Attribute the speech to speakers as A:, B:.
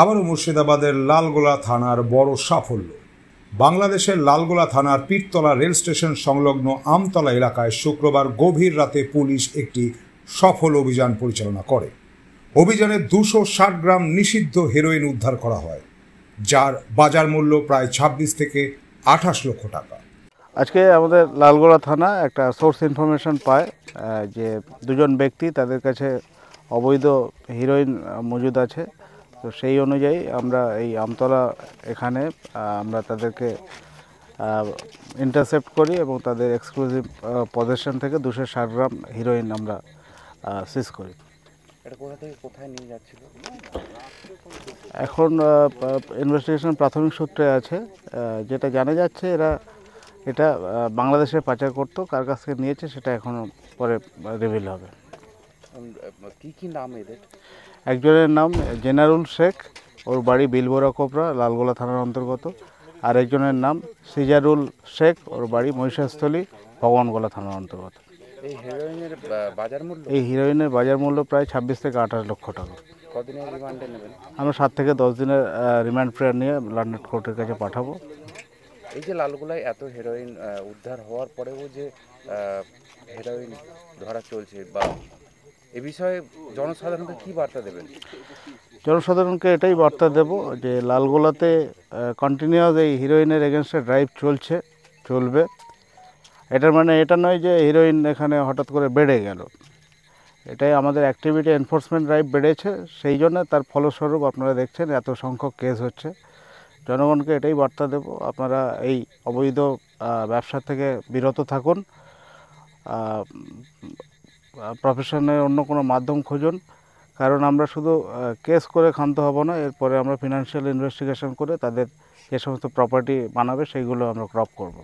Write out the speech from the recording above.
A: আবারও মুর্শিদাবাদের লালগোলা থানার বড় সাফল্য। বাংলাদেশের লালগোলা থানার পীরতলা রেল স্টেশন সংলগ্ন আমতলা এলাকায় শুক্রবার গভীর রাতে পুলিশ একটি সফল অভিযান পরিচালনা করে। অভিযানে 260 গ্রাম নিষিদ্ধ হেরোইন উদ্ধার করা হয়, যার বাজার মূল্য প্রায় 26 থেকে 28 লক্ষ টাকা।
B: আজকে আমাদের লালগোলা থানা একটা সোর্স ইনফরমেশন পায় যে দুজন ব্যক্তি তাদের কাছে অবৈধ হিরোইন মজুদ আছে। তো সেই অনুযায়ী আমরা এই আমতলা এখানে আমরা তাদেরকে ইন্টারসেপ্ট করি এবং তাদের এক্সক্লুসিভ পজেশন থেকে 260 গ্রাম হিরোইন আমরা সিজ করি।
C: এটা কোথা থেকে কোথায় নিয়ে যাচ্ছিল?
B: এখন ইনভেস্টিগেশন প্রাথমিক সূত্রে আছে, যেটা জানা যাচ্ছে এটা বাংলাদেশে পাচার করতো। কার কাছ থেকে নিয়েছে সেটা এখনও পরে রিভিল হবে।
C: কি নাম এদের?
B: একজনের নাম জেনারুল শেখ, ওর বাড়ি বিলবোরা কোপরা, লালগোলা থানার অন্তর্গত। আর একজনের নাম সিজারুল শেখ, ওর বাড়ি মহিষাস্থলী, ভগবানগোলা থানার অন্তর্গত।
C: এই হিরোইনের
B: বাজার মূল্য প্রায় 26 থেকে 28 লক্ষ টাকা।
C: কদিনের রিমান্ডে নেবেন?
B: আমরা 7 থেকে 10 দিনের রিমান্ড প্রেয়ার নিয়ে লন্ডন কোর্টের কাছে পাঠাবো।
C: এই যে লালগোলায় এত হেরোইন উদ্ধার হওয়ার পরেও যে হেরোইন ধরা চলছে, বা এ বিষয়ে জনসাধারণকে কি বার্তা দেবেন?
B: জনসাধারণকে এটাই বার্তা দেব যে লালগোলাতে কন্টিনিউয়াস এই হিরোইনের এগেনস্টে ড্রাইভ চলবে। এটার মানে এটা নয় যে হিরোইন এখানে হঠাৎ করে বেড়ে গেল। এটাই আমাদের অ্যাক্টিভিটি এনফোর্সমেন্ট ড্রাইভ বেড়েছে, সেই জন্য তার ফলস্বরূপ আপনারা দেখছেন এত সংখ্যক কেস হচ্ছে। জনগণকে এটাই বার্তা দেব, আপনারা এই অবৈধ ব্যবসা থেকে বিরত থাকুন, প্রফেশনের অন্য কোনো মাধ্যম খুঁজুন। কারণ আমরা শুধু কেস করে ক্ষান্ত হব না, এরপরে আমরা ফিনান্সিয়াল ইনভেস্টিগেশন করে তাদের যে সমস্ত প্রপার্টি বানাবে সেইগুলো আমরা ক্রপ করব।